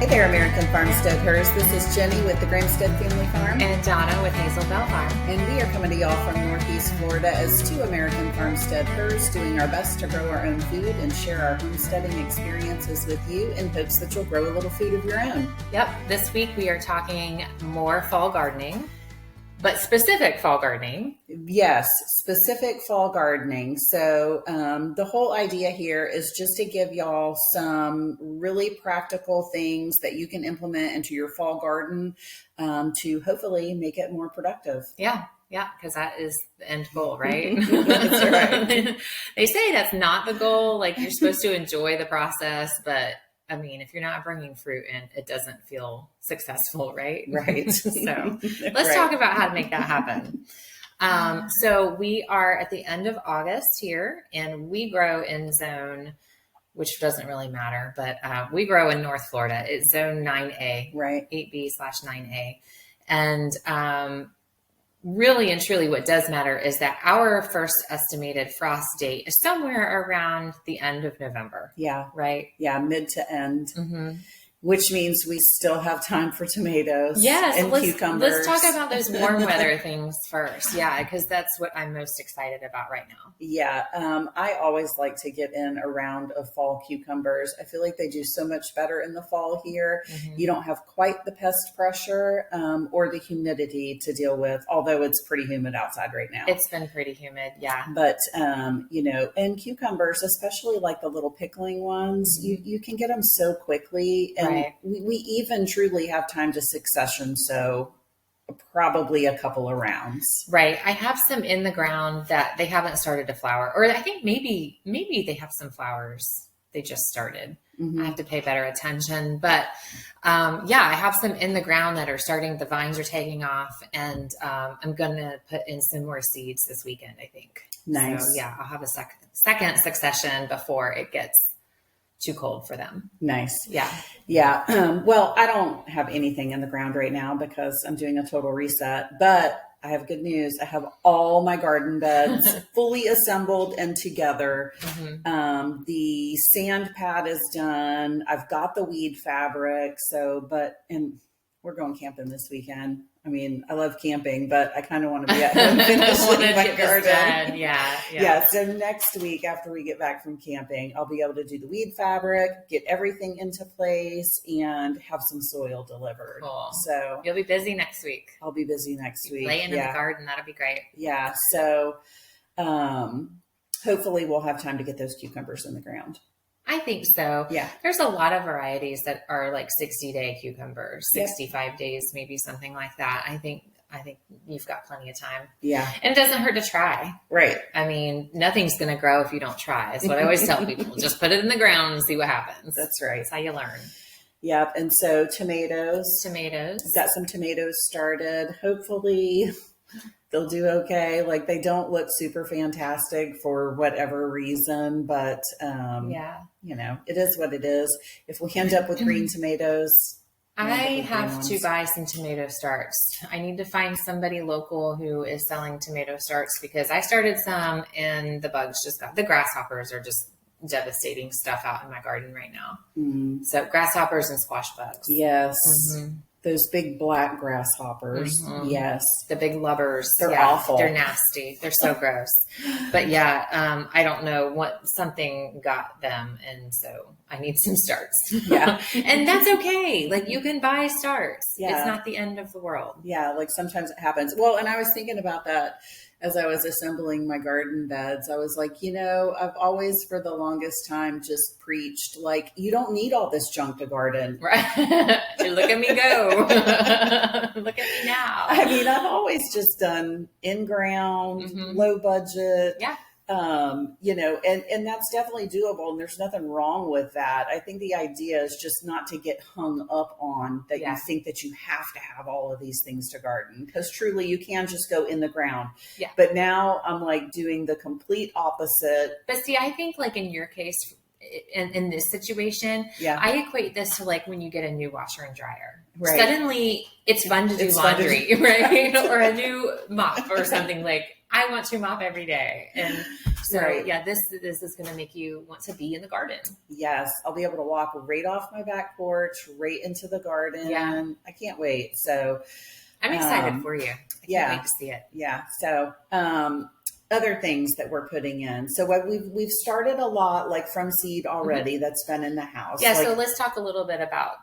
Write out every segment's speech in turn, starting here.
there, American Farmsteaders. This is Jenny with the Grimstead Family Farm. And Donna with Hazel Bell Farm. And we are coming to y'all from Northeast Florida as two American farmsteaders doing our best to grow our own food and share our homesteading experiences with you in hopes that you'll grow a little food of your own. Yep. This week we are talking more fall gardening, but specific fall gardening. Yes, specific fall gardening. So the whole idea here is just to give y'all some really practical things that you can implement into your fall garden to hopefully make it more productive. Yeah, because that is the end goal, right? That's right. They say that's not the goal. Like you're supposed to enjoy the process, but I mean, if you're not bringing fruit in, it doesn't feel successful, right? Right. So let's talk about how to make that happen. So we are at the end of August here, and we grow in zone, which doesn't really matter, but we grow in North Florida. It's zone 9A, right? 8B/9A. And really and truly what does matter is that our first estimated frost date is somewhere around the end of November. Yeah. Right? Yeah, mid to end. Mm-hmm. Which means we still have time for tomatoes and cucumbers. Let's talk about those warm weather things first. Yeah, because that's what I'm most excited about right now. Yeah, I always like to get in a round of fall cucumbers. I feel like they do so much better in the fall here. Mm-hmm. You don't have quite the pest pressure or the humidity to deal with, although it's pretty humid outside right now. It's been pretty humid, yeah. But, and cucumbers, especially like the little pickling ones, mm-hmm. you can get them so quickly. And right. we even truly have time to succession, so probably a couple of rounds. Right. I have some in the ground that they haven't started to flower, or I think maybe they have some flowers. They just started. Mm-hmm. I have to pay better attention, but I have some in the ground that are starting. The vines are taking off, and I'm going to put in some more seeds this weekend, I think. Nice. So, I'll have a second succession before it gets too cold for them. Nice. Yeah. Yeah. Well, I don't have anything in the ground right now because I'm doing a total reset, but I have good news. I have all my garden beds fully assembled and together. Mm-hmm. The sand pad is done. I've got the weed fabric. And we're going camping this weekend. I mean, I love camping, but I kind of want to be at home finishing my garden. Yeah. So next week, after we get back from camping, I'll be able to do the weed fabric, get everything into place, and have some soil delivered. Cool. So you'll be busy next week. I'll be busy next week. Laying in the garden. That'll be great. Yeah. So hopefully we'll have time to get those cucumbers in the ground. I think so. Yeah. There's a lot of varieties that are like 60-day cucumbers, 65 days, maybe something like that. I think you've got plenty of time. Yeah. And it doesn't hurt to try. Right. I mean, nothing's going to grow if you don't try. That's what I always tell people. Just put it in the ground and see what happens. That's right. That's how you learn. Yep. And so tomatoes. Got some tomatoes started. Hopefully they'll do okay. Like they don't look super fantastic for whatever reason, but it is what it is. If we end up with green tomatoes, I have to buy some tomato starts. I need to find somebody local who is selling tomato starts because I started some and the bugs the grasshoppers are just devastating stuff out in my garden right now. Mm. So grasshoppers and squash bugs. Yes. Mm-hmm. Those big black grasshoppers. Mm-hmm. Yes. The big lubbers. They're awful. They're nasty. They're so gross. But I don't know something got them. And so I need some starts. Yeah. And that's okay. Like you can buy starts. Yeah. It's not the end of the world. Yeah. Like sometimes it happens. Well, and I was thinking about that as I was assembling my garden beds. I was like, I've always for the longest time just preached, like, you don't need all this junk to garden. Right. Look at me go. Look at me now. I mean, I've always just done in-ground, mm-hmm. low budget. Yeah. And that's definitely doable. And there's nothing wrong with that. I think the idea is just not to get hung up on that. You think that you have to have all of these things to garden, because truly you can just go in the ground. Yeah. But now I'm like doing the complete opposite. But see, I think like in your case, in this situation, I equate this to like when you get a new washer and dryer. Right. Suddenly it's fun to do laundry, right? Or a new mop or something. Like I want to mop every day. And so, Right. yeah, this is going to make you want to be in the garden. Yes, I'll be able to walk right off my back porch, right into the garden. Yeah. I can't wait. So I'm excited for you. I can't wait to see it. Yeah. So, other things that we're putting in. So what we've started a lot like from seed already that's been in the house. Yeah. Like, So let's talk a little bit about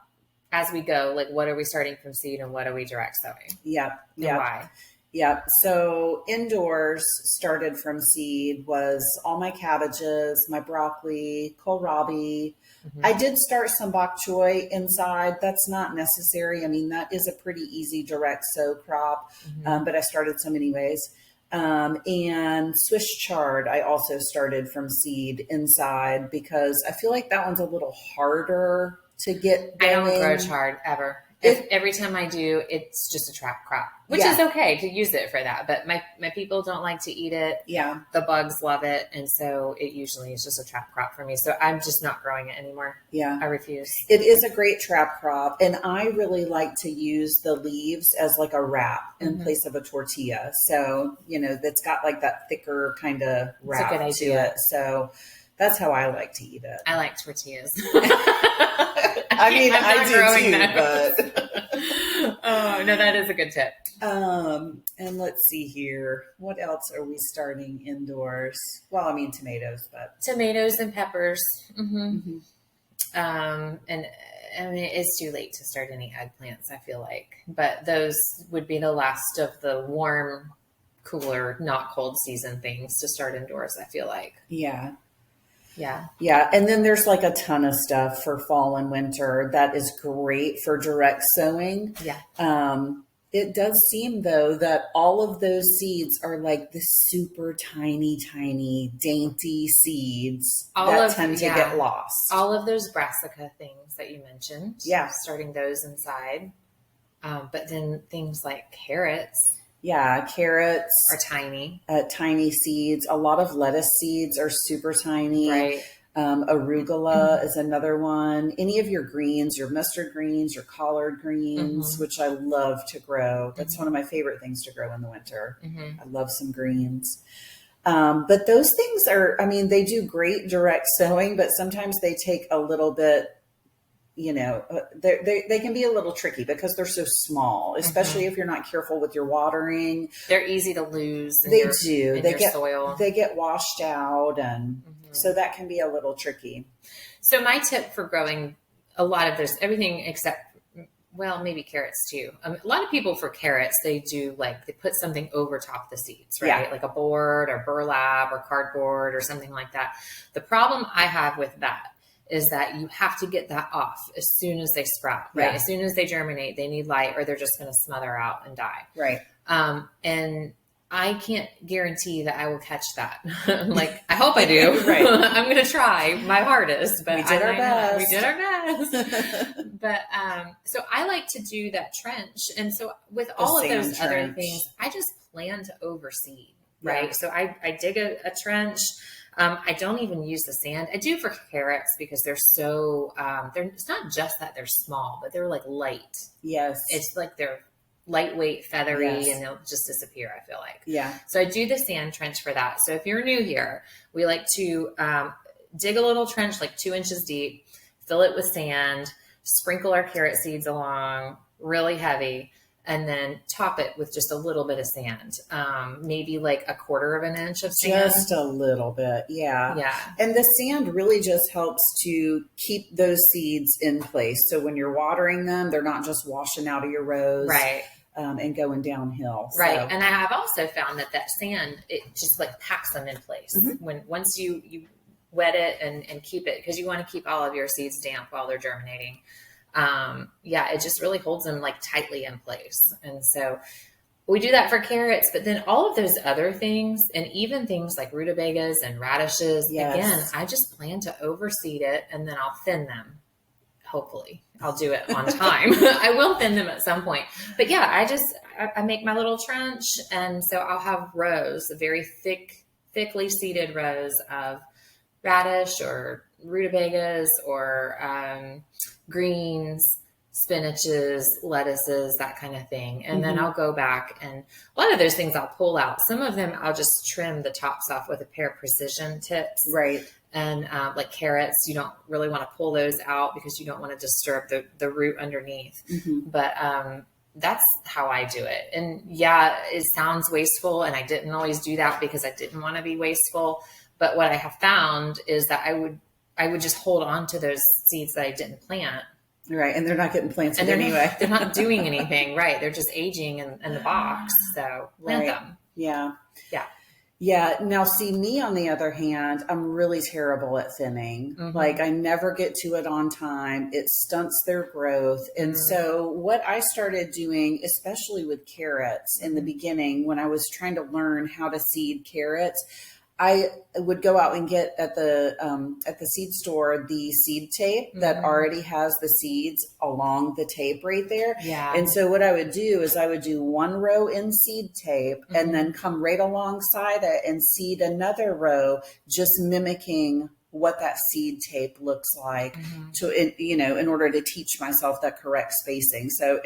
as we go, like what are we starting from seed and what are we direct sowing? yeah. And Yeah. why? Yeah. So indoors started from seed was all my cabbages, my broccoli, kohlrabi. I did start some bok choy inside. That's not necessary. I mean, that is a pretty easy direct sow crop, but I started some anyways. And Swiss chard, I also started from seed inside because I feel like that one's a little harder to get going. I don't grow chard ever. Every time I do, it's just a trap crop, which is okay to use it for that. But my people don't like to eat it. Yeah. The bugs love it. And so it usually is just a trap crop for me. So I'm just not growing it anymore. Yeah. I refuse. It is a great trap crop. And I really like to use the leaves as like a wrap in place of a tortilla. So, that's got like that thicker kind of wrap to it. So that's how I like to eat it. I like tortillas. I mean, I do too, but oh no, that is a good tip. And let's see here. What else are we starting indoors? Well, I mean tomatoes, but tomatoes and peppers. And I mean, it's too late to start any eggplants, I feel like, but those would be the last of the warm, cooler, not cold season things to start indoors, I feel like. Yeah. Yeah. Yeah. And then there's like a ton of stuff for fall and winter that is great for direct sowing. Yeah. It does seem though that all of those seeds are like the super tiny, dainty seeds that tend to get lost. All of those brassica things that you mentioned. Yeah. Starting those inside. But then things like carrots. Yeah, carrots are tiny. Tiny seeds. A lot of lettuce seeds are super tiny. Right. Arugula is another one. Any of your greens, your mustard greens, your collard greens, which I love to grow. That's one of my favorite things to grow in the winter. I love some greens. But those things are, I mean, they do great direct sowing, but sometimes they take a little bit, they can be a little tricky because they're so small, especially if you're not careful with your watering. They're easy to lose. They do. They get soil. They get washed out, and so that can be a little tricky. So my tip for growing a lot of those, everything except, well, maybe carrots too. A lot of people for carrots, they put something over top the seeds, right? Yeah. Like a board or burlap or cardboard or something like that. The problem I have with that is that you have to get that off as soon as they sprout, right? Yeah. As soon as they germinate, they need light or they're just going to smother out and die. Right. And I can't guarantee that I will catch that. I hope I do. Right. I'm going to try my hardest, but We did our best. We did our best. But, so I like to do that trench. And so with all of those other things, I just plan to overseed, right? Yeah. So I dig a trench. I don't even use the sand. I do for carrots because they're so, it's not just that they're small, but they're like light. Yes. It's like they're lightweight, feathery, Yes. and they'll just disappear, I feel like. Yeah. So I do the sand trench for that. So if you're new here, we like to dig a little trench like 2 inches deep, fill it with sand, sprinkle our carrot seeds along really heavy, and then top it with just a little bit of sand, maybe like 1/4 of an inch of sand. Just a little bit. Yeah. Yeah. And the sand really just helps to keep those seeds in place. So when you're watering them, they're not just washing out of your rows. Right. And going downhill. Right. So. And I have also found that sand, it just like packs them in place. Once you wet it and keep it, because you want to keep all of your seeds damp while they're germinating. It just really holds them like tightly in place. And so we do that for carrots, but then all of those other things, and even things like rutabagas and radishes, again, I just plan to overseed it and then I'll thin them. Hopefully I'll do it on time. I will thin them at some point, but yeah, I make my little trench. And so I'll have rows, very thickly seeded rows of radish or rutabagas or greens, spinaches, lettuces, that kind of thing. And then Mhm. I'll go back, and a lot of those things I'll pull out. Some of them I'll just trim the tops off with a pair of precision tips. Right. And like carrots, you don't really want to pull those out because you don't want to disturb the root underneath. Mhm. But that's how I do it. And yeah, it sounds wasteful, and I didn't always do that because I didn't want to be wasteful. But what I have found is that I would just hold on to those seeds that I didn't plant. Right. And they're not getting planted And anyway. they're not doing anything, right? They're just aging in the box. So plant Right. them. Yeah. Yeah. Yeah. Now, see, me on the other hand, I'm really terrible at thinning. Mhm. Like, I never get to it on time. It stunts their growth. And Mhm. so, what I started doing, especially with carrots in the beginning, when I was trying to learn how to seed carrots, I would go out and get at the seed store the seed tape that Mhm. already has the seeds along the tape right there. Yeah. And so what I would do is I would do one row in seed tape Mhm. and then come right alongside it and seed another row, just mimicking what that seed tape looks like in order to teach myself that correct spacing. So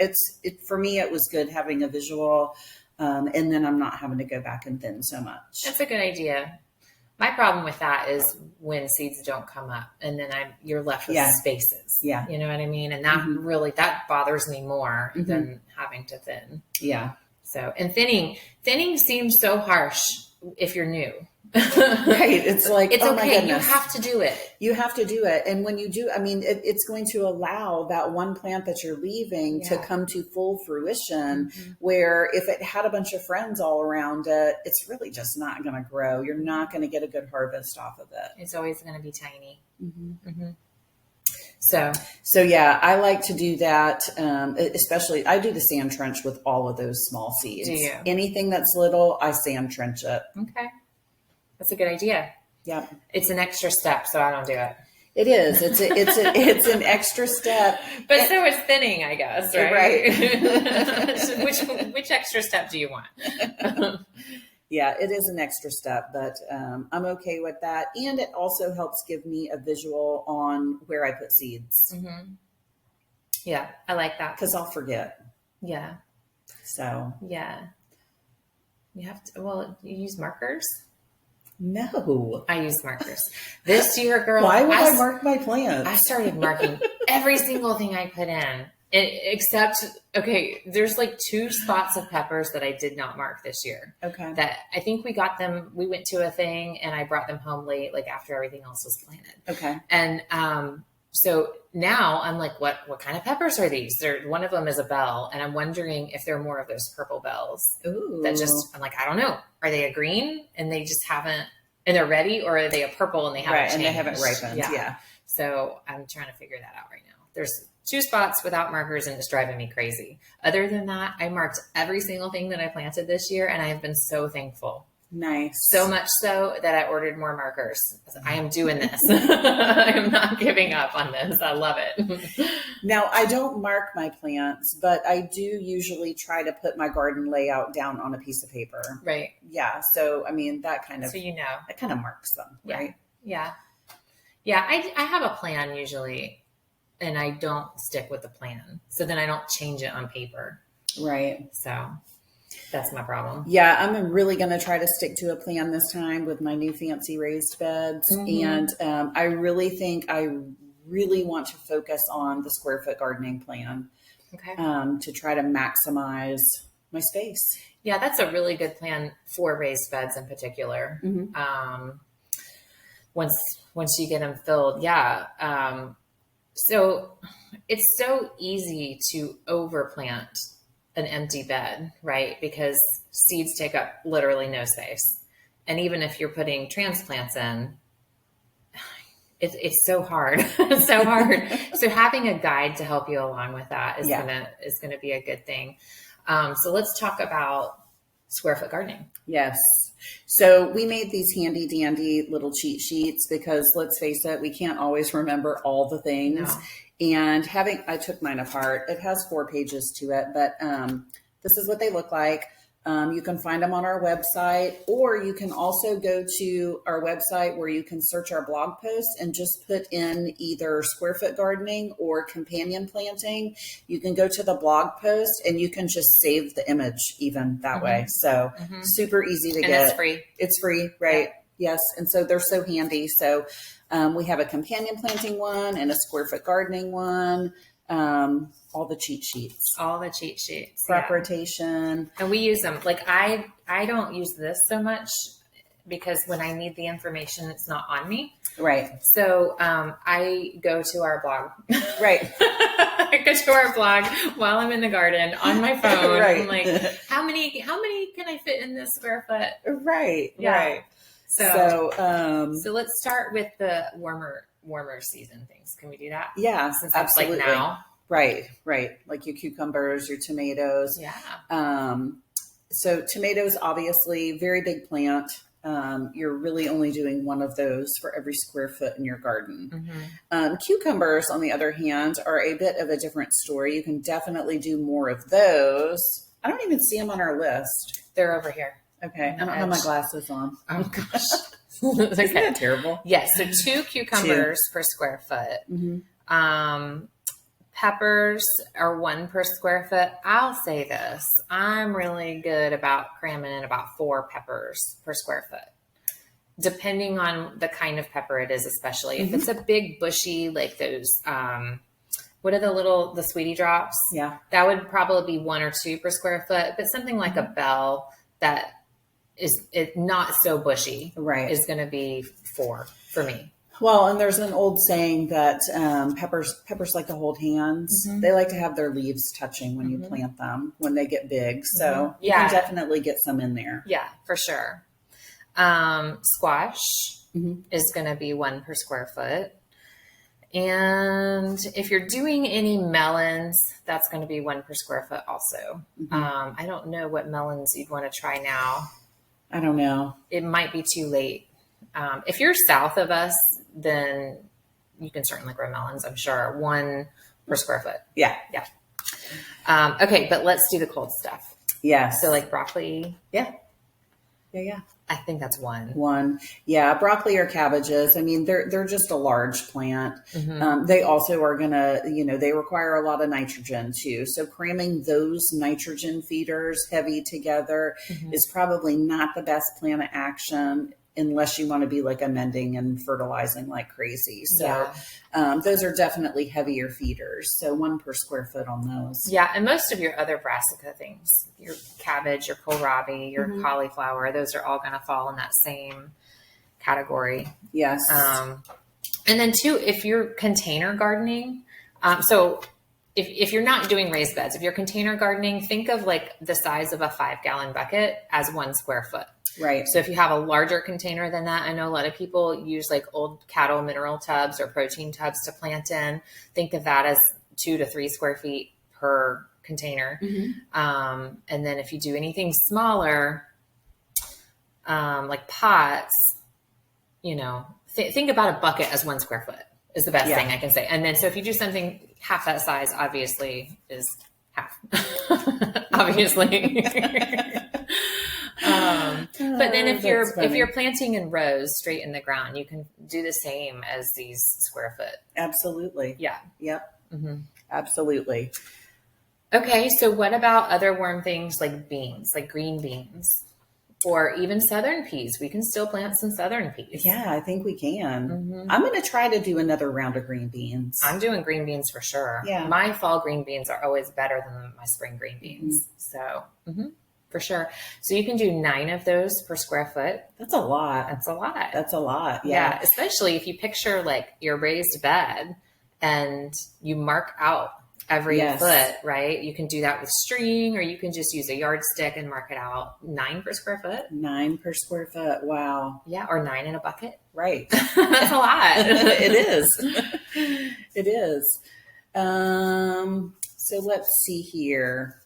for me, it was good having a visual. And then I'm not having to go back and thin so much. That's a good idea. My problem with that is when seeds don't come up, and then you're left with spaces. Yeah. You know what I mean? And that Mhm. really, that bothers me more Mhm. than having to thin. Yeah. So, and thinning seems so harsh if you're new. Right. It's like, It's oh my okay. goodness. You have to do it. You have to do it. And when you do, I mean, it's going to allow that one plant that you're leaving to come to full fruition, where if it had a bunch of friends all around it, it's really just not going to grow. You're not going to get a good harvest off of it. It's always going to be tiny. Mm-hmm. Mm-hmm. So yeah, I like to do that. Especially, I do the sand trench with all of those small seeds. Do you? Anything that's little, I sand trench it. Okay. That's a good idea. Yeah. It's an extra step, so I don't do it. It is. It's an extra step. But so is thinning, I guess, right? Right. which extra step do you want? Yeah, it is an extra step, but I'm okay with that. And it also helps give me a visual on where I put seeds. Mm-hmm. Yeah, I like that. Because I'll forget. Yeah. So. Yeah. You have to, you use markers? No. I use markers. This year, girl. Why would I mark my plants? I started marking every single thing I put in. Except, okay, there's like 2 spots of peppers that I did not mark this year. Okay. That I think we got them, we went to a thing and I brought them home late, like after everything else was planted. Okay. And so now I'm like, what kind of peppers are these? One of them is a bell, and I'm wondering if there are more of those purple bells. Ooh. That I'm like, I don't know. Are they a green and they just haven't, and they're ready, or are they a purple and they haven't changed? And they haven't ripened. Yeah. So I'm trying to figure that out right now. There's 2 spots without markers, and it's driving me crazy. Other than that, I marked every single thing that I planted this year, and I have been so thankful. Nice. So much so that I ordered more markers. I am doing this. I am not giving up on this. I love it. Now, I don't mark my plants, but I do usually try to put my garden layout down on a piece of paper. Right. Yeah. So, I mean, that kind of, that kind of marks them, right? Yeah. Yeah. I have a plan usually, and I don't stick with the plan. So then I don't change it on paper. Right. So that's my problem. Yeah, I'm really going to try to stick to a plan this time with my new fancy raised beds. Mm-hmm. And I really think I really want to focus on the square foot gardening plan. Okay. To try to maximize my space. Yeah, that's a really good plan for raised beds in particular. Mm-hmm. Once you get them filled. Yeah. So it's so easy to overplant an empty bed, right? Because seeds take up literally no space. And even if you're putting transplants in, it's so hard. It's so hard. So having a guide to help you along with that is gonna be a good thing. So let's talk about square foot gardening. Yes. So we made these handy dandy little cheat sheets because let's face it, we can't always remember all the things. No. And I took mine apart. It has 4 pages to it, but this is what they look like. You can find them on our website, or you can also go to our website where you can search our blog posts and just put in either square foot gardening or companion planting. You can go to the blog post and you can just save the image even that way. So super easy to get. And it's free. It's free, right? Yeah. Yes. And so they're so handy. So we have a companion planting one and a square foot gardening one. All the cheat sheets. All the cheat sheets. Crop rotation. And we use them. Like I don't use this so much because when I need the information, it's not on me. Right. So I go to our blog. Right. I go to our blog while I'm in the garden on my phone. Right. I'm like, how many can I fit in this square foot? Right. Yeah. Right. So let's start with the warmer season things. Can we do that? Yeah, Since that's absolutely. like now. Right. Like your cucumbers, your tomatoes. Yeah. So tomatoes, obviously, very big plant. You're really only doing one of those for every square foot in your garden. Cucumbers, on the other hand, are a bit of a different story. You can definitely do more of those. I don't even see them on our list. They're over here. Okay. I don't have my glasses on. Oh gosh. Isn't that terrible? Yes. So 2 cucumbers per square foot. Peppers are 1 per square foot. I'll say this. I'm really good about cramming in about 4 peppers per square foot, depending on the kind of pepper it is, especially. If it's a big bushy, like those, what are the sweetie drops? Yeah. That would probably be 1 or 2 per square foot. But something like a bell that is not so bushy, right, is going to be 4 for me. Well, and there's an old saying that peppers like to hold hands. They like to have their leaves touching when you plant them, when they get big. So you can definitely get some in there. Yeah, for sure. Squash is going to be 1 per square foot. And if you're doing any melons, that's going to be 1 per square foot also. I don't know what melons you'd want to try now. I don't know. It might be too late. If you're south of us, then you can certainly grow melons, I'm sure. 1 per square foot. Yeah. Yeah. Okay, but let's do the cold stuff. Yeah. So like broccoli. Yeah. I think that's 1. 1. Yeah. Broccoli or cabbages. I mean, they're just a large plant. They also are going to, they require a lot of nitrogen too. So cramming those nitrogen feeders heavy together is probably not the best plan of action unless you want to be like amending and fertilizing like crazy. So those are definitely heavier feeders. So 1 per square foot on those. Yeah. And most of your other brassica things, your cabbage, your kohlrabi, your cauliflower, those are all going to fall in that same category. Yes. And then too, if you're container gardening, so if you're not doing raised beds, if you're container gardening, think of like the size of a 5-gallon bucket as 1 square foot. Right. So if you have a larger container than that, I know a lot of people use like old cattle mineral tubs or protein tubs to plant in. Think of that as 2 to 3 square feet per container. And then if you do anything smaller, like pots, think about a bucket as 1 square foot is the best thing I can say. And then, so if you do something half that size, obviously is half, obviously. But then if you're planting in rows straight in the ground, you can do the same as these square foot. Absolutely. Yeah. Yep. Absolutely. Okay. So what about other worm things like beans, like green beans or even southern peas? We can still plant some southern peas. Yeah, I think we can. I'm going to try to do another round of green beans. I'm doing green beans for sure. Yeah. My fall green beans are always better than my spring green beans. So, for sure. So you can do 9 of those per square foot. That's a lot. That's a lot. That's a lot. Yeah. Especially if you picture like your raised bed and you mark out every foot, right? You can do that with string, or you can just use a yardstick and mark it out. 9 per square foot. 9 per square foot. Wow. Yeah. Or 9 in a bucket. Right. That's a lot. It is. It is. So let's see here.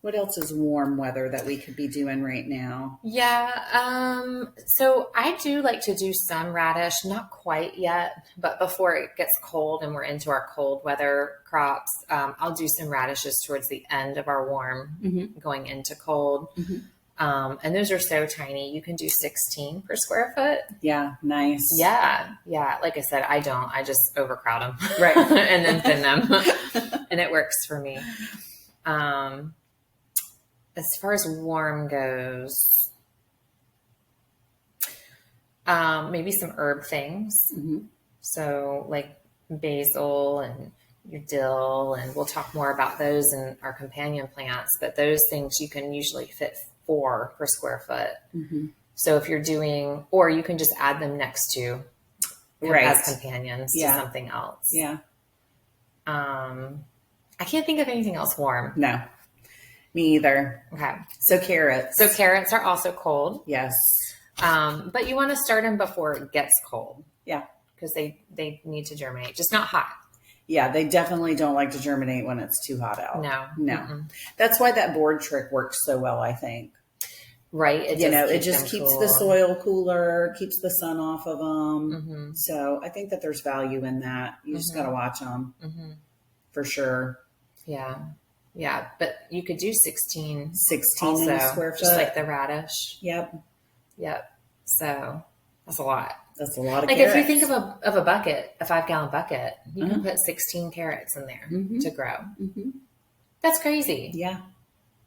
What else is warm weather that we could be doing right now? Yeah. So I do like to do some radish, not quite yet, but before it gets cold and we're into our cold weather crops, I'll do some radishes towards the end of our warm going into cold. And those are so tiny. You can do 16 per square foot. Yeah. Nice. Yeah. Yeah. Like I said, I don't, I just overcrowd them. Right. And then thin them and it works for me. As far as warm goes, maybe some herb things. So like basil and your dill, and we'll talk more about those in our companion plants, but those things you can usually fit 4 per square foot. So if you're doing, or you can just add them next to as companions to something else. Yeah. I can't think of anything else warm. No, me either. Okay. So carrots. So carrots are also cold. Yes. But you want to start them before it gets cold. Yeah. Because they need to germinate, just not hot. Yeah, they definitely don't like to germinate when it's too hot out. No. That's why that board trick works so well, I think. Right. It just keeps the soil cooler, keeps the sun off of them. So I think that there's value in that. You just got to watch them for sure. Yeah. Yeah. But you could do 16 in a square foot. Just like the radish. Yep. So that's a lot. That's a lot of like carrots. If you think of a bucket, a 5-gallon bucket, you can put 16 carrots in there to grow. That's crazy. Yeah.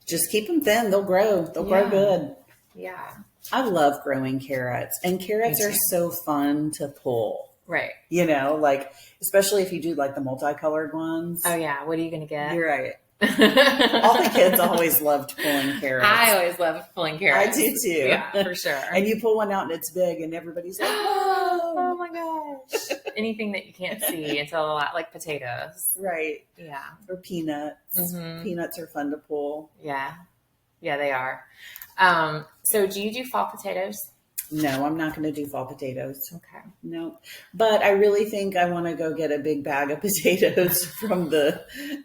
Just keep them thin. They'll grow. They'll grow good. Yeah. I love growing carrots, and carrots are so fun to pull. Right. Like, especially if you do like the multicolored ones. Oh yeah. What are you going to get? You're right. All the kids always loved pulling carrots. I always loved pulling carrots. I do too. Yeah, for sure. And you pull one out and it's big and everybody's like, whoa. Oh my gosh. Anything that you can't see until a lot, like potatoes. Right. Yeah. Or peanuts. Peanuts are fun to pull. Yeah. Yeah, they are. So do you do fall potatoes? No, I'm not going to do fall potatoes. Okay. No, but I really think I want to go get a big bag of potatoes from the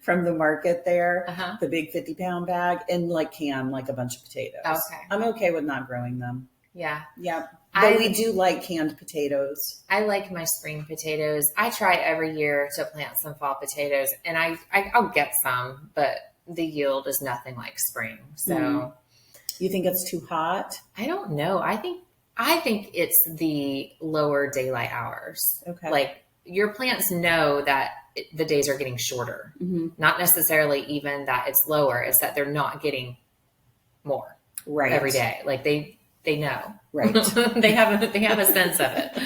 market there, the big 50-pound bag, and can like a bunch of potatoes. Okay. I'm okay with not growing them. Yeah. Yeah. But we do like canned potatoes. I like my spring potatoes. I try every year to plant some fall potatoes, and I'll get some, but the yield is nothing like spring. So you think it's too hot? I don't know. I think it's the lower daylight hours. Okay. Like your plants know that the days are getting shorter, not necessarily even that it's lower. It's that they're not getting more every day. Like they know, right. they have a sense of it.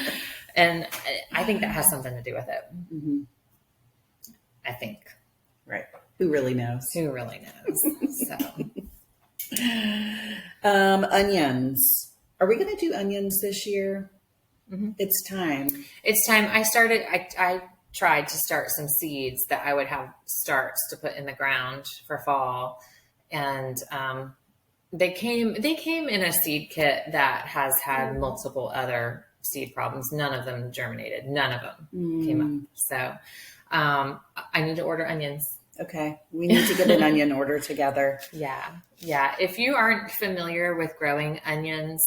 And I think that has something to do with it. I think. Right. Who really knows? Who really knows? So, onions. Are we going to do onions this year? It's time. It's time. I tried to start some seeds that I would have starts to put in the ground for fall. And, they came in a seed kit that has had multiple other seed problems. None of them germinated. None of them came up. So, I need to order onions. Okay. We need to get an onion order together. Yeah. Yeah. If you aren't familiar with growing onions,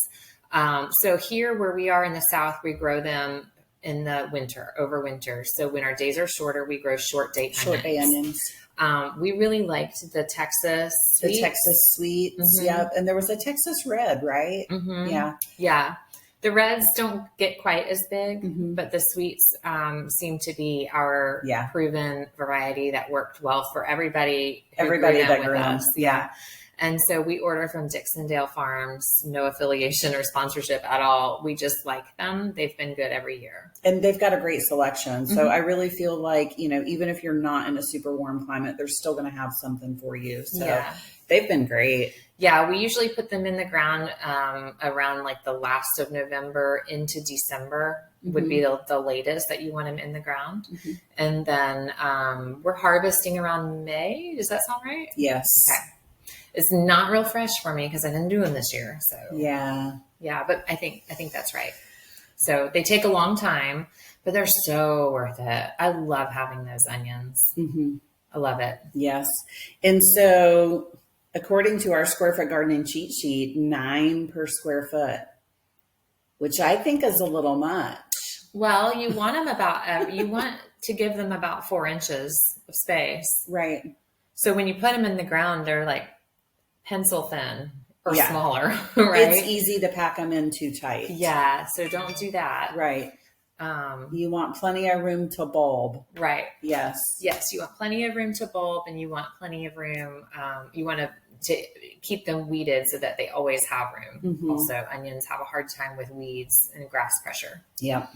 so here where we are in the South, we grow them in the winter, over winter. So when our days are shorter, we grow short day onions. We really liked the Texas sweets. The Texas sweets. Yeah. And there was a Texas red, right? Yeah. Yeah. The reds don't get quite as big, but the sweets seem to be our proven variety that worked well for everybody. Everybody that grew them. Yeah. And so we order from Dixondale Farms, no affiliation or sponsorship at all. We just like them. They've been good every year. And they've got a great selection. So I really feel like, even if you're not in a super warm climate, they're still going to have something for you. So they've been great. Yeah, we usually put them in the ground around like the last of November into December would be the latest that you want them in the ground. And then we're harvesting around May. Does that sound right? Yes. Okay. It's not real fresh for me because I didn't do them this year. So yeah, but I think that's right. So they take a long time, but they're so worth it. I love having those onions. I love it. Yes. And so according to our square foot gardening cheat sheet, 9 per square foot, which I think is a little much. Well, you want you want to give them about 4 inches of space. Right. So when you put them in the ground, they're like pencil thin or smaller, right? It's easy to pack them in too tight. Yeah. So don't do that. Right. You want plenty of room to bulb. Right. Yes. Yes. You want plenty of room to bulb, and you want plenty of room. You want to keep them weeded so that they always have room. Mm-hmm. Also, onions have a hard time with weeds and grass pressure. Yep.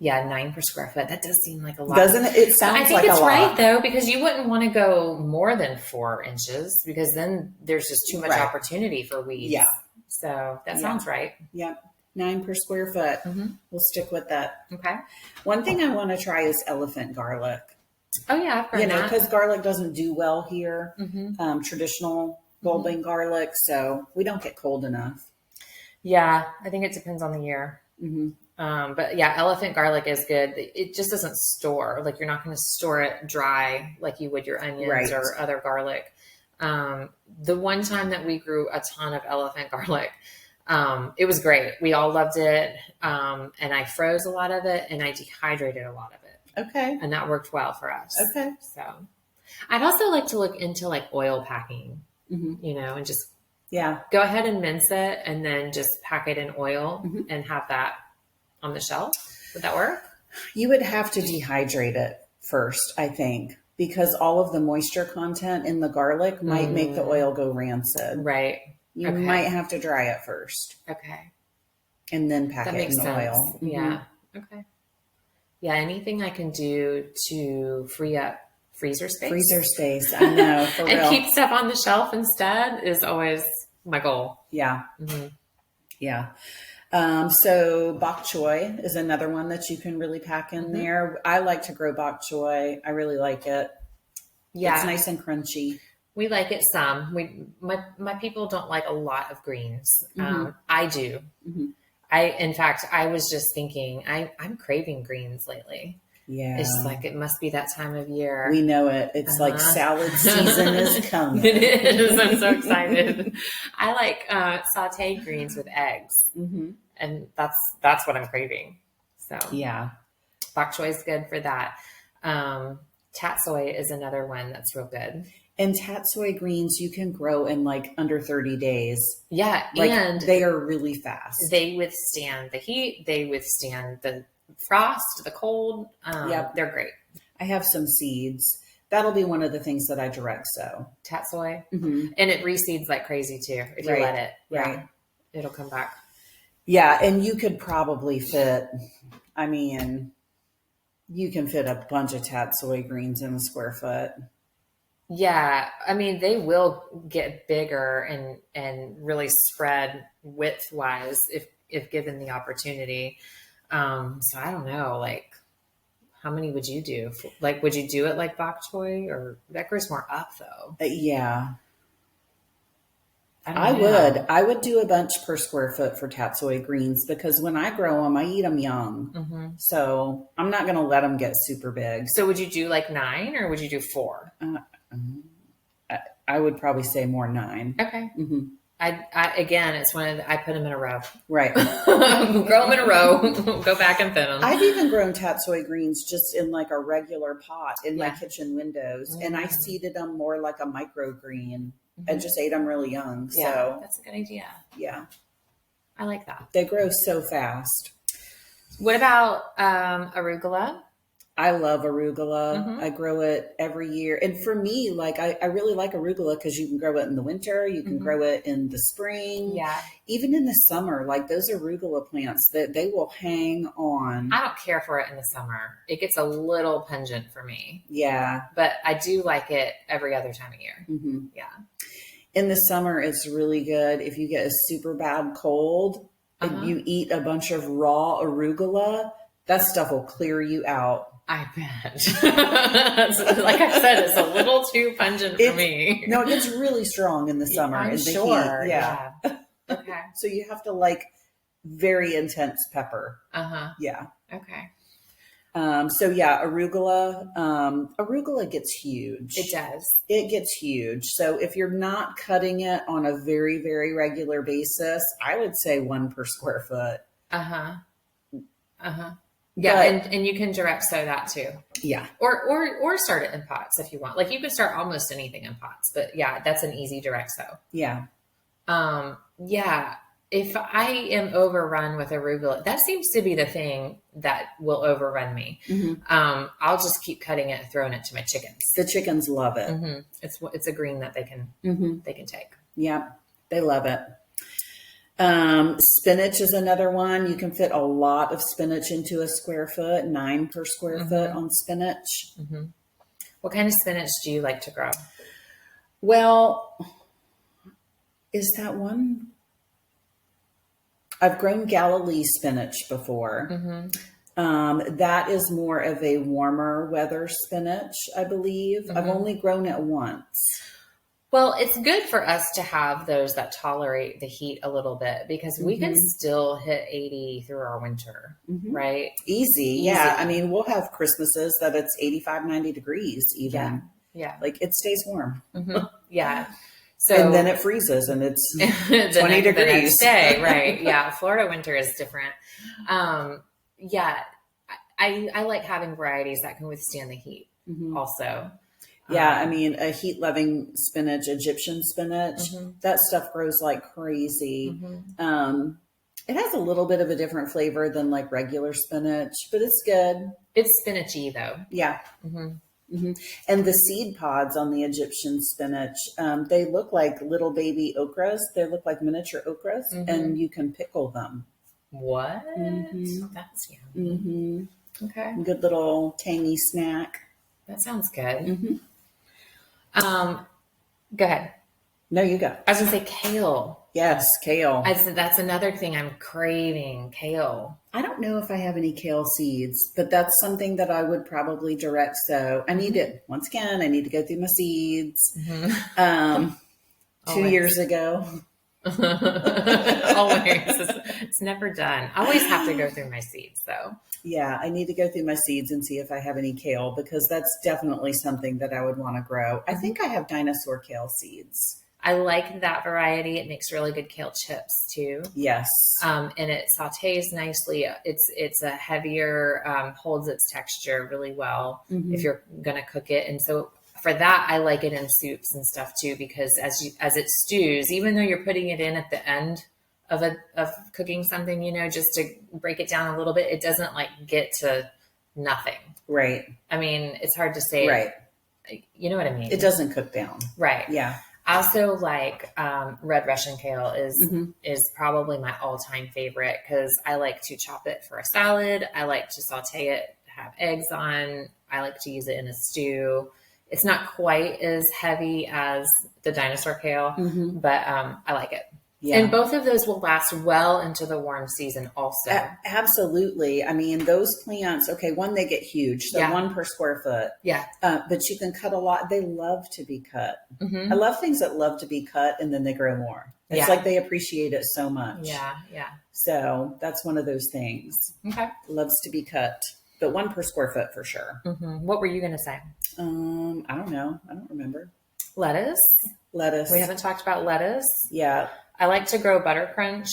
9 per square foot. That does seem like a lot. Doesn't it? It sounds like a lot. I think it's right though, because you wouldn't want to go more than 4 inches, because then there's just too much opportunity for weeds. Yeah. So that sounds right. Yep. 9 per square foot. Mm-hmm. We'll stick with that. Okay. One thing I want to try is elephant garlic. Oh yeah, I've heard that. Because garlic doesn't do well here. Mm-hmm. Traditional bulbing garlic, so we don't get cold enough. Yeah, I think it depends on the year. Mm-hmm. But yeah, elephant garlic is good. It just doesn't store. Like, you're not going to store it dry like you would your onions or other garlic. The one time that we grew a ton of elephant garlic, it was great. We all loved it. And I froze a lot of it, and I dehydrated a lot of it. Okay. And that worked well for us. Okay. So I'd also like to look into like oil packing, and just go ahead and mince it and then just pack it in oil and have that on the shelf. Would that work? You would have to dehydrate it first, I think, because all of the moisture content in the garlic might make the oil go rancid. Right. You might have to dry it first. Okay. And then pack it in the oil. Mm-hmm. Yeah. Okay. Yeah. Anything I can do to free up freezer space. I know. For and real. Keep stuff on the shelf instead is always my goal. Yeah. Mm-hmm. Yeah. So bok choy is another one that you can really pack in there. I like to grow bok choy. I really like it. Yeah. It's nice and crunchy. We like it some. My people don't like a lot of greens. I do. Mm-hmm. In fact, I was just thinking, I'm craving greens lately. Yeah. It's like, it must be that time of year. We know it. It's like salad season is coming. It is. I'm so excited. I like sauteed greens with eggs. Mm-hmm. And that's what I'm craving. So yeah. Bok choy is good for that. Tatsoi is another one that's real good. And tatsoi greens you can grow in like under 30 days. Yeah. Like, and they are really fast. They withstand the heat. They withstand the frost, the cold. They're great. I have some seeds. That'll be one of the things that I direct sow. Tatsoi. Mm-hmm. And it reseeds like crazy too. If you let it. Right. Yeah, it'll come back. Yeah. And you could probably fit, you can fit a bunch of tatsoi greens in a square foot. Yeah. They will get bigger and really spread width wise if given the opportunity. So I don't know, like, how many would you do? Like, would you do it like bok choy, or that grows more up though? Yeah. I would do a bunch per square foot for tatsoi greens, because when I grow them, I eat them young. Mm-hmm. So I'm not going to let them get super big. So would you do like 9 or would you do 4? I would probably say more 9. Okay. Mm-hmm. Again, it's I put them in a row. Right. Grow them in a row. Go back and thin them. I've even grown tatsoi greens just in like a regular pot in my kitchen windows. Mm-hmm. And I seeded them more like a microgreen and just ate them really young. Yeah, so that's a good idea. Yeah. I like that. They grow so fast. What about arugula? I love arugula. Mm-hmm. I grow it every year. And for me, like, I really like arugula because you can grow it in the winter. You can grow it in the spring. Yeah. Even in the summer, like those arugula plants, that they will hang on. I don't care for it in the summer. It gets a little pungent for me. Yeah. But I do like it every other time of year. Mm-hmm. Yeah. In the summer, it's really good. If you get a super bad cold and you eat a bunch of raw arugula, that stuff will clear you out. I bet. Like I said, it's a little too pungent for me. No, it gets really strong in the summer. I'm in the sure. Heat. Yeah. Okay. So you have to like very intense pepper. Uh-huh. Yeah. Okay. So yeah, arugula gets huge. It does. It gets huge. So if you're not cutting it on a very, very regular basis, I would say 1 per square foot. Uh-huh. Uh-huh. Yeah, and you can direct sow that too. Yeah. Or start it in pots if you want. Like you can start almost anything in pots, but yeah, that's an easy direct sow. Yeah. Yeah. If I am overrun with arugula, that seems to be the thing that will overrun me. I'll just keep cutting it and throwing it to my chickens. The chickens love it. It's a green that they can take. Yeah, they love it. Spinach is another one. You can fit a lot of spinach into a square foot, 9 per square foot on spinach. What kind of spinach do you like to grow? Well, is that one? I've grown Galilee spinach before. That is more of a warmer weather spinach, I believe. I've only grown it once. Well, it's good for us to have those that tolerate the heat a little bit because we can still hit 80 through our winter, right? Easy. Yeah. I mean, we'll have Christmases that it's 85, 90 degrees even. Yeah. Like it stays warm. Yeah. So, and then it freezes and it's 20 degrees. The next day, right. Yeah. Florida winter is different. Yeah. I like having varieties that can withstand the heat also. Yeah, I mean, a heat-loving spinach, Egyptian spinach, that stuff grows like crazy. It has a little bit of a different flavor than like regular spinach, but it's good. It's spinachy though. Yeah. And the seed pods on the Egyptian spinach, they look like little baby okras. They look like miniature okras, and you can pickle them. What? That's yummy. Okay. Good little tangy snack. That sounds good. Go ahead. No, you go. I was going to say kale. Yes, kale. That's another thing I'm craving, kale. I don't know if I have any kale seeds, but that's something that I would probably direct sow. I need to, once again, I need to go through my seeds. 2 years ago. Always. It's never done. I always have to go through my seeds though. Yeah, I need to go through my seeds and see if I have any kale because that's definitely something that I would want to grow. I think I have dinosaur kale seeds. I like that variety. It makes really good kale chips too. Yes. And it sautés nicely. It's a heavier, holds its texture really well if you're going to cook it. And so for that, I like it in soups and stuff too, because as it stews, even though you're putting it in at the end of cooking something, just to break it down a little bit, it doesn't like get to nothing. Right. I mean, it's hard to say. Right. You know what I mean? It doesn't cook down. Right. Yeah. I also like red Russian kale is probably my all-time favorite because I like to chop it for a salad. I like to saute it, have eggs on. I like to use it in a stew. It's not quite as heavy as the dinosaur kale, but I like it. Yeah. And both of those will last well into the warm season also. Absolutely. I mean, those plants, okay, one, they get huge. So 1 per square foot. Yeah. But you can cut a lot. They love to be cut. I love things that love to be cut and then they grow more. It's like they appreciate it so much. Yeah. Yeah. So that's one of those things. Okay. Loves to be cut, but 1 per square foot for sure. What were you going to say? I don't know. I don't remember. Lettuce. We haven't talked about lettuce. Yeah. I like to grow butter crunch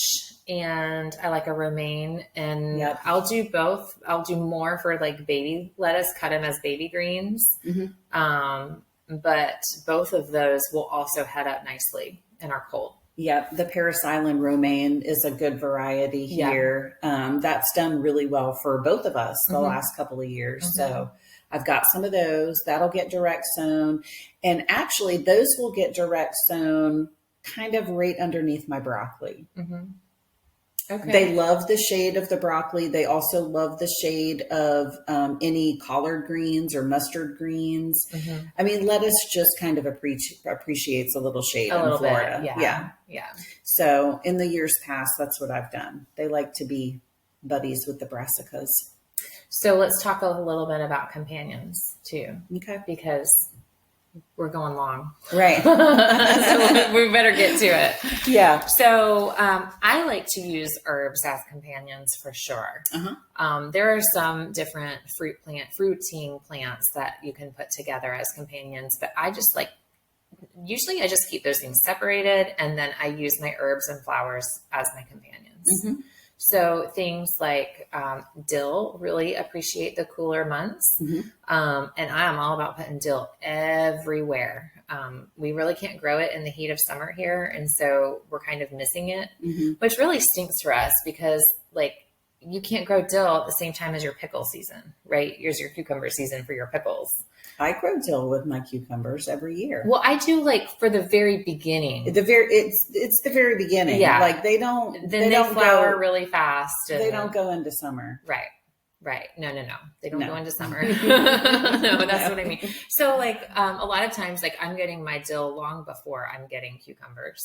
and I like a romaine and I'll do both. I'll do more for like baby lettuce, cut them as baby greens. But both of those will also head up nicely and are cold. Yeah. The Paris Island romaine is a good variety here. That's done really well for both of us the last couple of years. So I've got some of those that'll get direct sown, and actually those will get direct sown kind of right underneath my broccoli. Okay. They love the shade of the broccoli. They also love the shade of any collard greens or mustard greens. I mean, lettuce just kind of appreciates a little shade in Florida. Yeah. So in the years past, that's what I've done. They like to be buddies with the brassicas. So let's talk a little bit about companions too. Okay. Because we're going long. Right. So we better get to it. Yeah. So I like to use herbs as companions for sure. There are some different fruiting plants that you can put together as companions, but usually I just keep those things separated, and then I use my herbs and flowers as my companions. So things like dill really appreciate the cooler months. And I am all about putting dill everywhere. We really can't grow it in the heat of summer here. And so we're kind of missing it, which really stinks for us because you can't grow dill at the same time as your pickle season, right? Here's your cucumber season for your pickles. I grow dill with my cucumbers every year. Well, I do for the very beginning. It's the very beginning. Yeah. They don't. Then they flower really fast. They don't go into summer. Right. No. They don't go into summer. No, that's what I mean. So a lot of times, I'm getting my dill long before I'm getting cucumbers.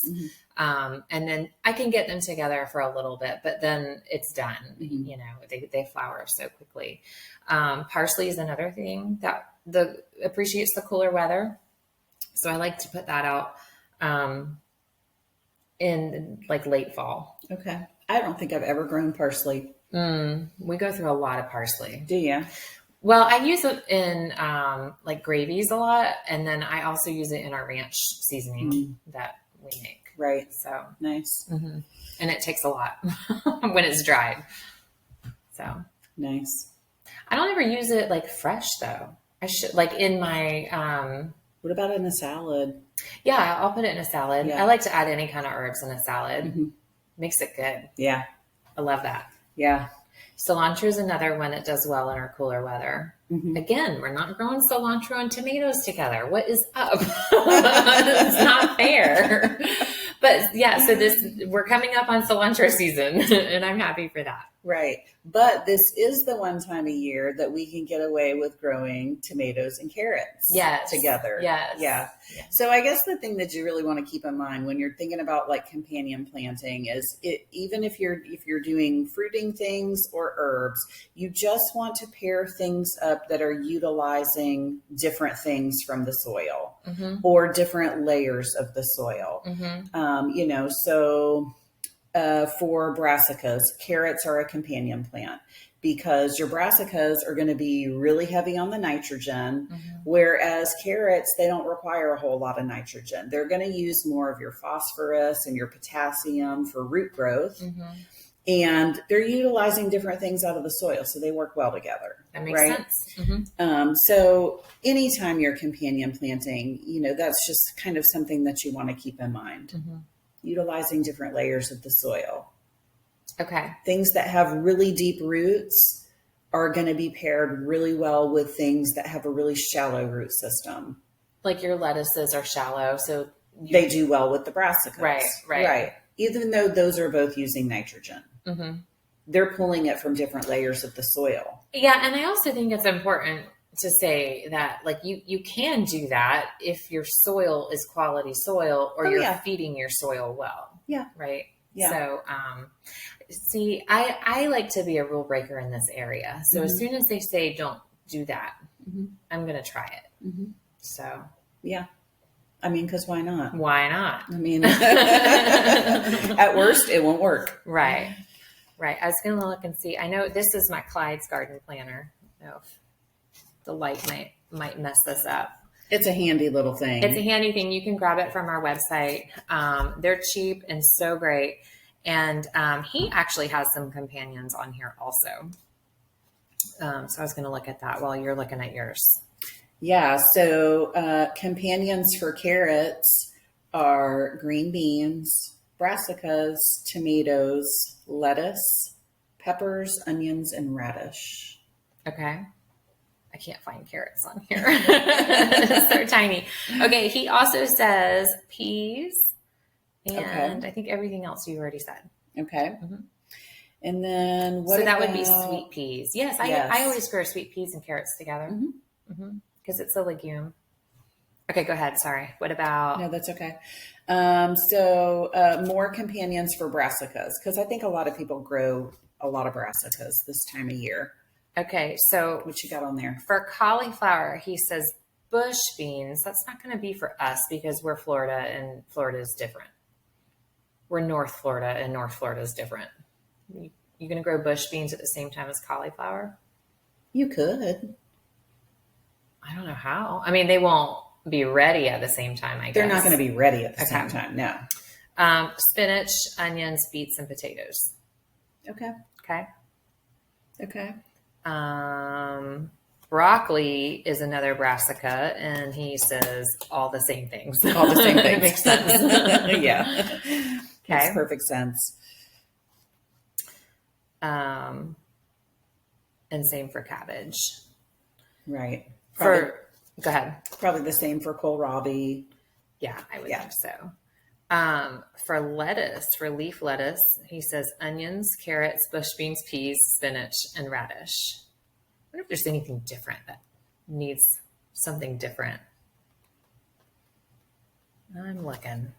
And then I can get them together for a little bit, but then it's done. They flower so quickly. Parsley is another thing that appreciates the cooler weather. So I like to put that out in late fall. Okay. I don't think I've ever grown parsley. We go through a lot of parsley. Do you? Well, I use it in gravies a lot, and then I also use it in our ranch seasoning that we make. Right. So nice. And it takes a lot when it's dried. So nice. I don't ever use it fresh though. I should in my. What about in a salad? Yeah, I'll put it in a salad. Yeah. I like to add any kind of herbs in a salad. Makes it good. Yeah. I love that. Yeah. Cilantro is another one that does well in our cooler weather. Again, we're not growing cilantro and tomatoes together. What is up? It's not fair. But yeah, so we're coming up on cilantro season and I'm happy for that. Right. But this is the one time a year that we can get away with growing tomatoes and carrots together. Yes. Yeah. So I guess the thing that you really want to keep in mind when you're thinking about companion planting is even if you're doing fruiting things or herbs, you just want to pair things up that are utilizing different things from the soil or different layers of the soil. For brassicas, carrots are a companion plant because your brassicas are going to be really heavy on the nitrogen, whereas carrots, they don't require a whole lot of nitrogen. They're going to use more of your phosphorus and your potassium for root growth. And they're utilizing different things out of the soil, so they work well together. That makes sense. So anytime you're companion planting, that's just kind of something that you want to keep in mind. Utilizing different layers of the soil. Okay. Things that have really deep roots are going to be paired really well with things that have a really shallow root system. Like your lettuces are shallow, so they do well with the brassicas. Right. Even though those are both using nitrogen. They're pulling it from different layers of the soil. Yeah, and I also think it's important to say that you can do that if your soil is quality soil or you're feeding your soil well. Yeah. Right. Yeah. So, see, I like to be a rule breaker in this area. So as soon as they say, don't do that, I'm going to try it. So, yeah. I mean, cause why not? Why not? I mean, at worst it won't work. Right. I was going to look and see, I know this is my Clyde's garden planner. Oh, the light might mess this up. It's a handy little thing. It's a handy thing. You can grab it from our website. They're cheap and so great. And he actually has some companions on here also. So I was going to look at that while you're looking at yours. Yeah. So companions for carrots are green beans, brassicas, tomatoes, lettuce, peppers, onions, and radish. Okay. I can't find carrots on here. They're tiny. Okay. He also says peas and I think everything else you already said. Okay. And then what? So that would be sweet peas. Yes. I always grow sweet peas and carrots together because it's a legume. Okay. Go ahead. Sorry. What about? No, that's okay. So more companions for brassicas because I think a lot of people grow a lot of brassicas this time of year. Okay, so what you got on there? For cauliflower, he says bush beans, that's not going to be for us because we're Florida and Florida is different. We're North Florida and North Florida is different. You going to grow bush beans at the same time as cauliflower? You could. I don't know how. I mean, they won't be ready at the same time, I guess. They're not going to be ready at the same time, no. Spinach, onions, beets, and potatoes. Okay. Okay. Okay. Broccoli is another brassica, and he says all the same things. All the same things. It makes sense. Yeah. Okay. Makes perfect sense. And same for cabbage. Right. Go ahead. Probably the same for kohlrabi. Yeah, I would think so. For lettuce, for leaf lettuce, he says onions, carrots, bush beans, peas, spinach, and radish. I wonder if there's anything different that needs something different. I'm looking.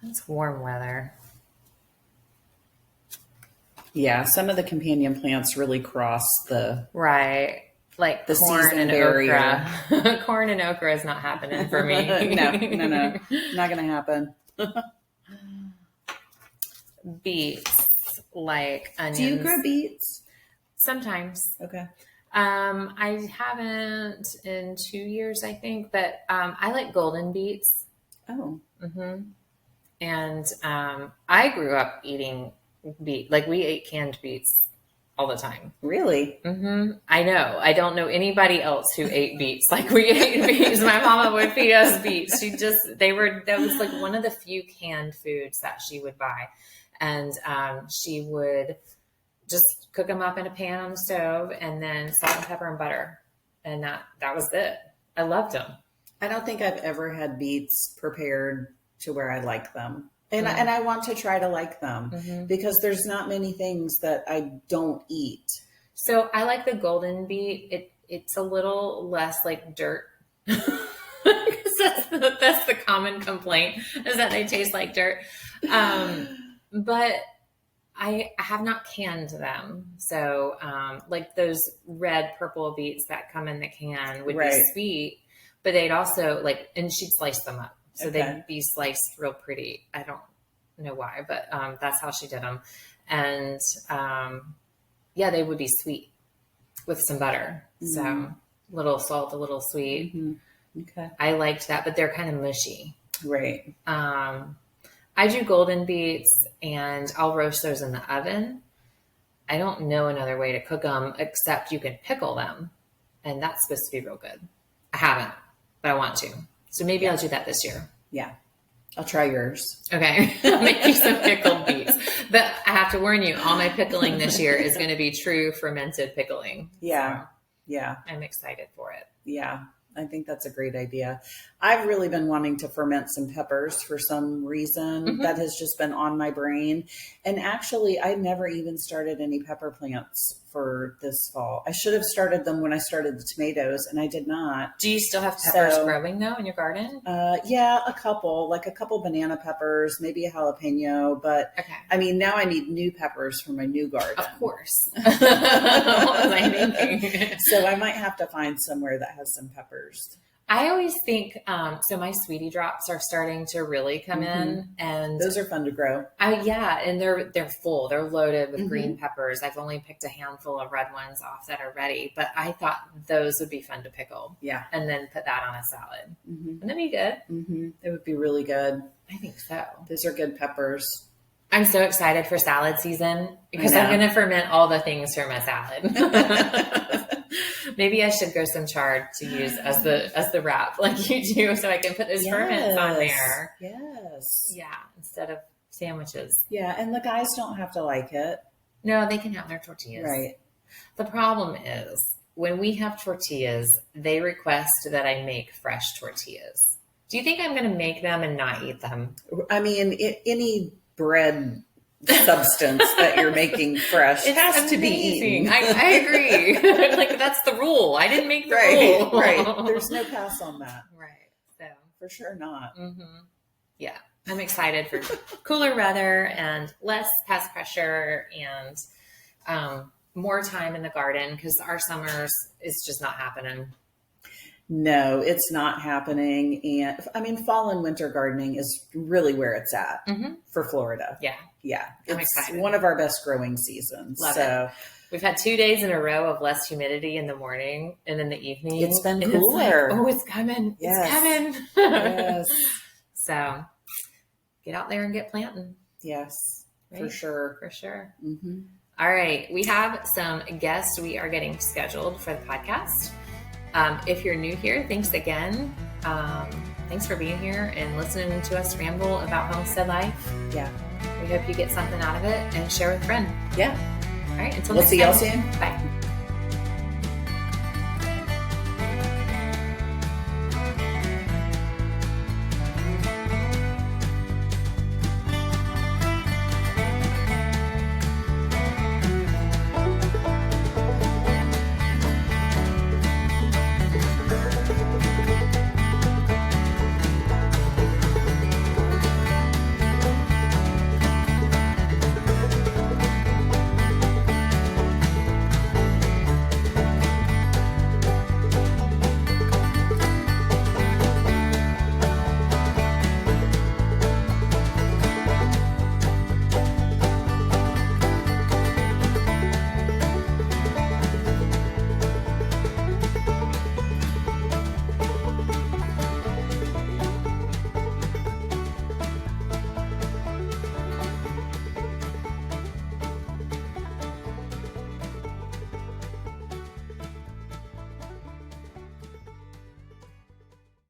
It's warm weather. Yeah, some of the companion plants really cross the right, like the corn season and barrier. okra. Corn and okra is not happening for me. No, not going to happen. Beets, like onions. Do you grow beets? Sometimes. Okay. I haven't in 2 years, I think, but I like golden beets. Oh. Mm-hmm. And I grew up eating beet. Like we ate canned beets all the time. Really? Mm-hmm. I know. I don't know anybody else who ate beets like we ate beets. My mama would feed us beets. That was like one of the few canned foods that she would buy. And she would just cook them up in a pan on the stove and then salt and pepper and butter. And that was it. I loved them. I don't think I've ever had beets prepared to where I like them. And I want to try to like them because there's not many things that I don't eat. So I like the golden beet. It's a little less like dirt. That's the common complaint is that they taste like dirt. But I have not canned them. So like those red purple beets that come in the can would be sweet, but they'd also and she'd slice them up. So they'd be sliced real pretty. I don't know why, but that's how she did them. And they would be sweet with some butter. Mm-hmm. So a little salt, a little sweet. Mm-hmm. Okay. I liked that, but they're kind of mushy. Right. I do golden beets and I'll roast those in the oven. I don't know another way to cook them except you can pickle them. And that's supposed to be real good. I haven't, but I want to. So maybe I'll do that this year. Yeah. I'll try yours. Okay. I'll make you some pickled beets. But I have to warn you, all my pickling this year is going to be true fermented pickling. Yeah. So yeah. I'm excited for it. Yeah. I think that's a great idea. I've really been wanting to ferment some peppers for some reason. That has just been on my brain. And actually, I never even started any pepper plants for this fall. I should have started them when I started the tomatoes, and I did not. Do you still have peppers growing though in your garden? Yeah, a couple banana peppers, maybe a jalapeno. But I mean, now I need new peppers for my new garden. Of course. What was I thinking? So I might have to find somewhere that has some peppers. I always think, so my sweetie drops are starting to really come in, and those are fun to grow. And they're full. They're loaded with green peppers. I've only picked a handful of red ones off that are ready, but I thought those would be fun to pickle. Yeah. And then put that on a salad. Wouldn't that be good? It would be really good. I think so. Those are good peppers. I'm so excited for salad season because I'm going to ferment all the things for my salad. Maybe I should grow some chard to use as the wrap like you do so I can put those ferments on there. Yes. Yeah, instead of sandwiches. Yeah, and the guys don't have to like it. No, they can have their tortillas. Right. The problem is when we have tortillas, they request that I make fresh tortillas. Do you think I'm going to make them and not eat them? I mean, any bread substance that you're making fresh has to be eaten. I agree. Like that's the rule. I didn't make the rule. Right. There's no pass on that. Right. So for sure not. Yeah. I'm excited for cooler weather and less pest pressure and more time in the garden because our summers is just not happening. No, it's not happening. And I mean, fall and winter gardening is really where it's at for Florida. Yeah. Yeah. I'm It's excited. one of our best growing seasons. Love so We've had 2 days in a row of less humidity in the morning and in the evening. It's been and cooler. It's like, it's coming. Yes. It's coming. yes. So get out there and get planting. Yes. Right? For sure. For sure. Mm-hmm. All right. We have some guests we are getting scheduled for the podcast. If you're new here, thanks again. Thanks for being here and listening to us ramble about homestead life. Yeah. We hope you get something out of it and share with a friend. Yeah. All right. Until We'll next see time. y'all soon. Bye.